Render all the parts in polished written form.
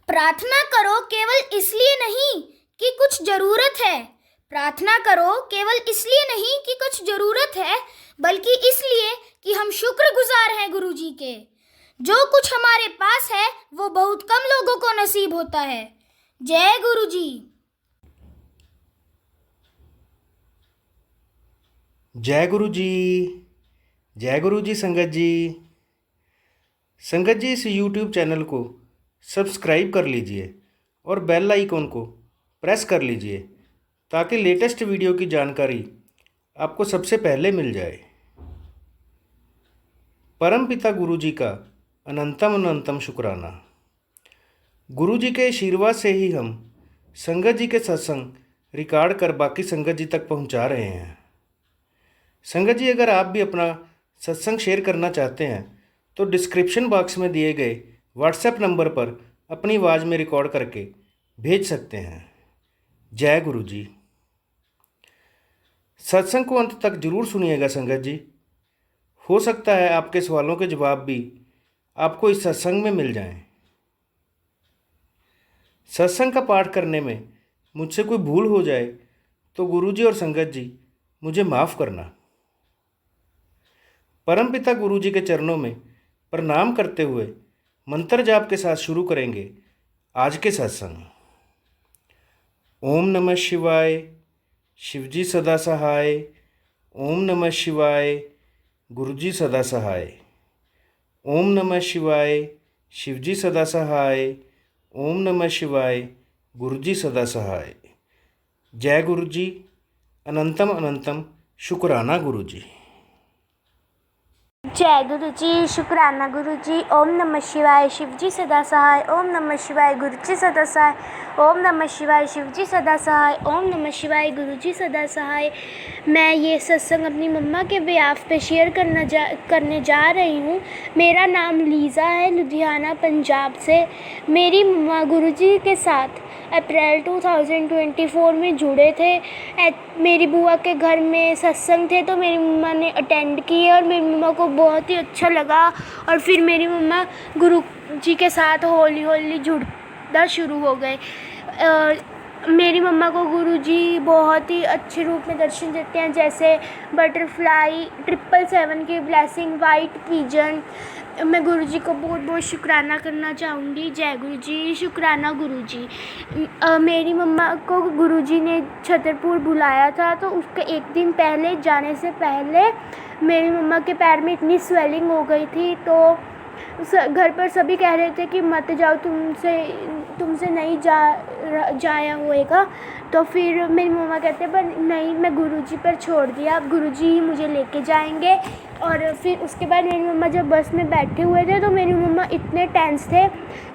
प्रार्थना करो केवल इसलिए नहीं कि कुछ जरूरत है। प्रार्थना करो केवल इसलिए नहीं कि कुछ जरूरत है, बल्कि इसलिए कि हम शुक्रगुजार हैं गुरुजी के। जो कुछ हमारे पास है वो बहुत कम लोगों को नसीब होता है। जय गुरुजी। जय गुरु जी। जय गुरु जी। संगत जी, इस YouTube चैनल को सब्सक्राइब कर लीजिए और बेल आइकॉन को प्रेस कर लीजिए ताकि लेटेस्ट वीडियो की जानकारी आपको सबसे पहले मिल जाए। परम पिता गुरु जी का अनंतम अनंतम शुक्राना। गुरु जी के आशीर्वाद से ही हम संगत जी के सत्संग रिकॉर्ड कर बाकी संगत जी तक पहुंचा रहे हैं। संगत जी, अगर आप भी अपना सत्संग शेयर करना चाहते हैं तो डिस्क्रिप्शन बॉक्स में दिए गए व्हाट्सएप नंबर पर अपनी आवाज़ में रिकॉर्ड करके भेज सकते हैं। जय गुरु जी। सत्संग को अंत तक जरूर सुनिएगा संगत जी। हो सकता है आपके सवालों के जवाब भी आपको इस सत्संग में मिल जाएं। सत्संग का पाठ करने में मुझसे कोई भूल हो जाए तो गुरु जी और संगत जी मुझे माफ़ करना। परमपिता गुरु जी के चरणों में प्रणाम करते हुए मंत्र जाप के साथ शुरू करेंगे आज के सत्संग। ओम नमः शिवाय, शिवजी सदा सहाय। ओम नमः शिवाय, गुरुजी सदा सहाय। ओम नमः शिवाय, शिवजी सदा सहाय। ओम नमः शिवाय, गुरुजी सदा सहाय। जय गुरु जी। अनंतम अनंतम शुक्राना गुरु जी। जय गुरु जी। शुक्राना गुरु जी। ओम नमः शिवाय, शिवजी सदा सहाय। ओम नमः शिवाय, गुरुजी सदा सहाय। ओम नमः शिवाय, शिवजी सदा सहाय। ओम नमः शिवाय, गुरुजी सदा सहाय। मैं ये सत्संग अपनी मम्मा के बिहाफ पे शेयर करने जा रही हूँ। मेरा नाम लीज़ा है, लुधियाना पंजाब से। मेरी मम्मा गुरुजी के साथ अप्रैल 2024 में जुड़े थे। मेरी बुआ के घर में सत्संग थे तो मेरी मम्मा ने अटेंड किया और मेरी मम्मा को बहुत ही अच्छा लगा। और फिर मेरी मम्मा गुरु जी के साथ हौली हौली जुड़ना शुरू हो गए। मेरी मम्मा को गुरु जी बहुत ही अच्छे रूप में दर्शन देते हैं, जैसे बटरफ्लाई, 777 की ब्लेसिंग, वाइट पिजन। मैं गुरु जी को बहुत बहुत शुक्राना करना चाहूँगी। जय गुरु जी। शुक्राना गुरु जी। मेरी मम्मा को गुरु जी ने छतरपुर बुलाया था, तो उसके एक दिन पहले जाने से पहले मेरी मम्मा के पैर में इतनी स्वेलिंग हो गई थी, तो घर पर सभी कह रहे थे कि मत जाओ, तुमसे नहीं जाया होएगा। तो फिर मेरी मम्मा कहते पर नहीं, मैं गुरुजी पर छोड़ दिया, अब गुरुजी ही मुझे लेके जाएंगे। और फिर उसके बाद मेरी मम्मा जब बस में बैठे हुए थे तो मेरी मम्मा इतने टेंस थे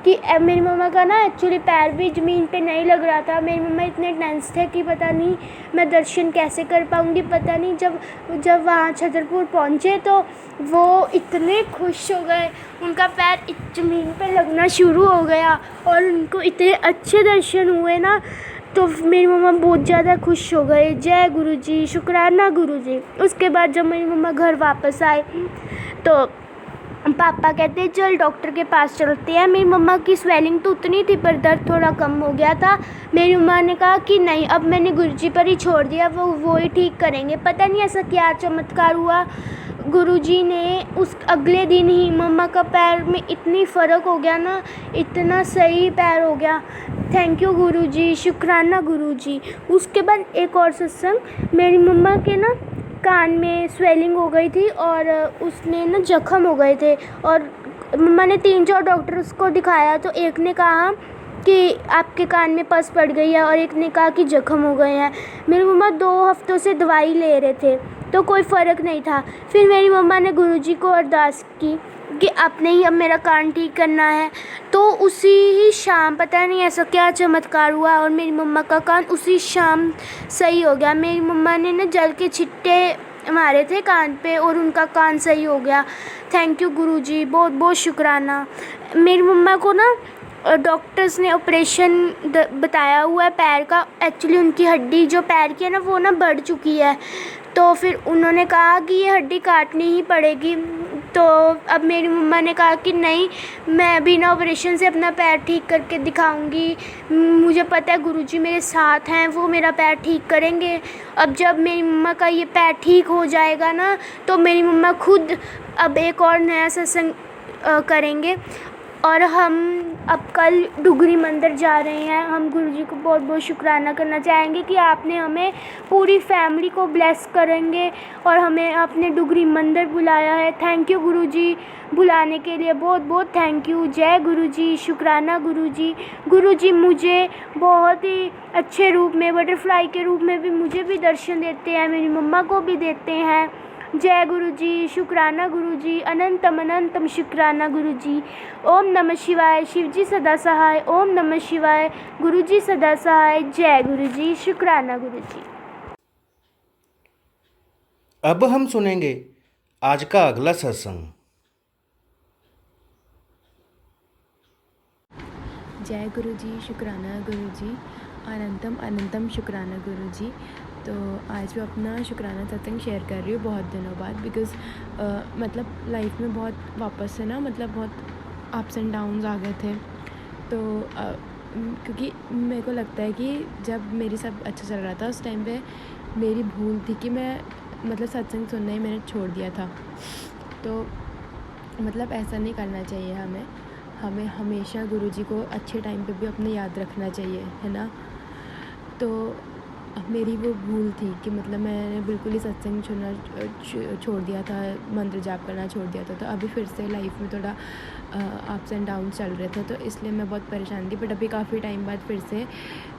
कि मेरी मम्मा का ना एक्चुअली पैर भी ज़मीन पे नहीं लग रहा था। मेरी मम्मा इतने टेंस थे कि पता नहीं मैं दर्शन कैसे कर पाऊँगी। पता नहीं जब वहाँ छतरपुर पहुँचे तो वो इतने खुश हो गए, उनका पैर ज़मीन पे लगना शुरू हो गया और उनको इतने अच्छे दर्शन हुए ना, तो मेरी मम्मा बहुत ज़्यादा खुश हो गए। जय गुरु जी। शुक्राना गुरु जी। उसके बाद जब मेरी मम्मा घर वापस आए तो पापा कहते चल डॉक्टर के पास चलते हैं। मेरी मम्मा की स्वेलिंग तो उतनी थी पर दर्द थोड़ा कम हो गया था। मेरी मम्मा ने कहा कि नहीं, अब मैंने गुरुजी पर ही छोड़ दिया, वो ही ठीक करेंगे। पता नहीं ऐसा क्या चमत्कार हुआ, गुरुजी ने उस अगले दिन ही मम्मा का पैर में इतनी फ़र्क हो गया ना, इतना सही पैर हो गया। थैंक यू गुरुजी। शुक्राना गुरुजी। उसके बाद एक और सत्संग, मेरी मम्मा के ना कान में स्वेलिंग हो गई थी और उसमें ना जख्म हो गए थे और मम्मा ने 3-4 डॉक्टर्स को दिखाया, तो एक ने कहा कि आपके कान में पस पड़ गई है और एक ने कहा कि जख्म हो गए हैं। मेरी मम्मा 2 हफ्तों से दवाई ले रहे थे तो कोई फ़र्क नहीं था। फिर मेरी मम्मा ने गुरुजी को अरदास की कि आपने ही अब मेरा कान ठीक करना है, तो उसी ही शाम पता नहीं ऐसा क्या चमत्कार हुआ और मेरी मम्मा का कान उसी शाम सही हो गया। मेरी मम्मा ने ना जल के छिट्टे मारे थे कान पे और उनका कान सही हो गया। थैंक यू गुरुजी, बहुत बहुत शुक्राना। मेरी मम्मा को ना डॉक्टर्स ने ऑपरेशन बताया हुआ है पैर का। एक्चुअली उनकी हड्डी जो पैर की है ना वो ना बढ़ चुकी है, तो फिर उन्होंने कहा कि ये हड्डी काटनी ही पड़ेगी। तो अब मेरी मम्मा ने कहा कि नहीं, मैं बिना ऑपरेशन से अपना पैर ठीक करके दिखाऊंगी। मुझे पता है गुरुजी मेरे साथ हैं, वो मेरा पैर ठीक करेंगे। अब जब मेरी मम्मा का ये पैर ठीक हो जाएगा ना, तो मेरी मम्मा खुद अब एक और नया सत्संग करेंगे। और हम अब कल डुगरी मंदिर जा रहे हैं। हम गुरुजी को बहुत बहुत शुक्राना करना चाहेंगे कि आपने हमें पूरी फैमिली को ब्लेस करेंगे और हमें आपने डुगरी मंदिर बुलाया है। थैंक यू गुरुजी, बुलाने के लिए बहुत बहुत थैंक यू। जय गुरुजी, शुक्राना गुरुजी। गुरुजी मुझे बहुत ही अच्छे रूप में, बटरफ्लाई के रूप में भी मुझे भी दर्शन देते हैं, मेरी मम्मा को भी देते हैं। जय गुरुजी, शुक्राना गुरुजी, अनंतम अनंतम शुक्राना गुरुजी। ओम नमः शिवाय, शिवजी सदा सहाय। ओम नमः शिवाय, गुरुजी सदा सहाय। जय गुरुजी, शुक्राना गुरुजी। अब हम सुनेंगे आज का अगला सत्संग। जय गुरुजी, शुक्राना गुरुजी, अनंतम अनंतम शुक्राना गुरुजी। तो आज मैं अपना शुक्राना सत्संग शेयर कर रही हूँ बहुत दिनों बाद, बिकॉज़ मतलब लाइफ में बहुत वापस से ना, मतलब बहुत अप्स एंड डाउन्स आ गए थे। तो क्योंकि मेरे को लगता है कि जब मेरी सब अच्छा चल रहा था, उस टाइम पे मेरी भूल थी कि मैं मतलब सत्संग सुनना ही मैंने छोड़ दिया था। तो मतलब ऐसा नहीं करना चाहिए हमें हमेशा गुरुजी को अच्छे टाइम पे भी अपने याद रखना चाहिए, है ना। तो मेरी वो भूल थी कि मतलब मैंने बिल्कुल ही सत्संग सुनना छोड़ दिया था, मंत्र जाप करना छोड़ दिया था। तो अभी फिर से लाइफ में थोड़ा अप्स एंड डाउन चल रहे थे, तो इसलिए मैं बहुत परेशान थी। बट अभी काफ़ी टाइम बाद फिर से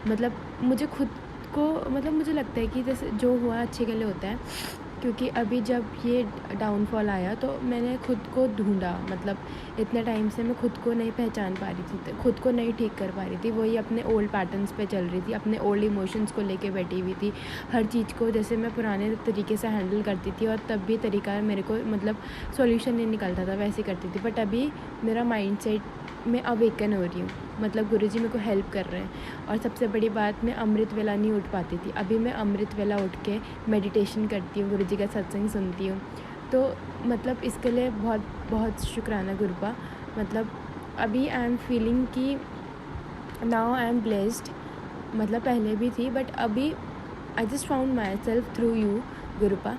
मतलब मुझे खुद को, मतलब मुझे लगता है कि जैसे जो हुआ अच्छे के लिए होता है। क्योंकि अभी जब ये डाउनफॉल आया तो मैंने खुद को ढूंढा, मतलब इतने टाइम से मैं खुद को नहीं पहचान पा रही थी, खुद को नहीं ठीक कर पा रही थी। वही अपने ओल्ड पैटर्न्स पे चल रही थी, अपने ओल्ड इमोशंस को लेके बैठी हुई थी। हर चीज़ को जैसे मैं पुराने तरीके से हैंडल करती थी, और तब भी तरीका मेरे को मतलब सॉल्यूशन नहीं निकलता था, वैसे करती थी। बट अभी मेरा माइंडसेट मैं अवेकन हो रही हूँ, मतलब गुरुजी मेरे को हेल्प कर रहे हैं। और सबसे बड़ी बात, मैं अमृत वेला नहीं उठ पाती थी, अभी मैं अमृत वेला उठ के मेडिटेशन करती हूँ, गुरुजी का सत्संग सुनती हूँ। तो मतलब इसके लिए बहुत बहुत शुक्राना गुरुपा। मतलब अभी आई एम फीलिंग कि नाउ आई एम ब्लेस्ड, मतलब पहले भी थी, बट अभी I just found myself through you Gurupa.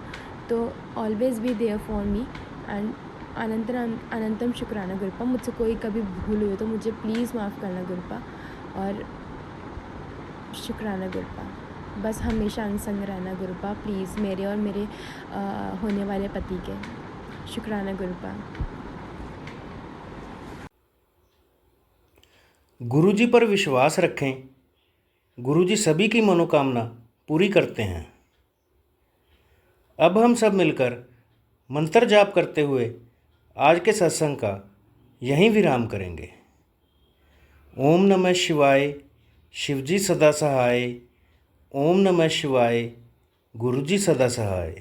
तो always be there for me, and अनंतम शुक्राना गुरुपा। मुझसे कोई कभी भूल हुई तो मुझे प्लीज़ माफ़ करना गुरुपा, और शुक्राना गुरुपा। बस हमेशा अंग संग रहना गुरुपा, प्लीज़, मेरे और मेरे होने वाले पति के। शुक्राना गुरुपा। गुरुजी पर विश्वास रखें, गुरुजी सभी की मनोकामना पूरी करते हैं। अब हम सब मिलकर मंत्र जाप करते हुए आज के सत्संग का यहीं विराम करेंगे। ओम नमः शिवाय, शिवजी सदा सहाय। ओम नमः शिवाय, गुरुजी सदा सहाय।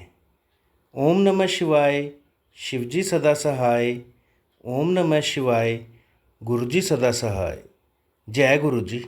ओम नमः शिवाय, शिवजी सदा सहाय। ओम नमः शिवाय, गुरुजी सदा सहाय। जय गुरुजी।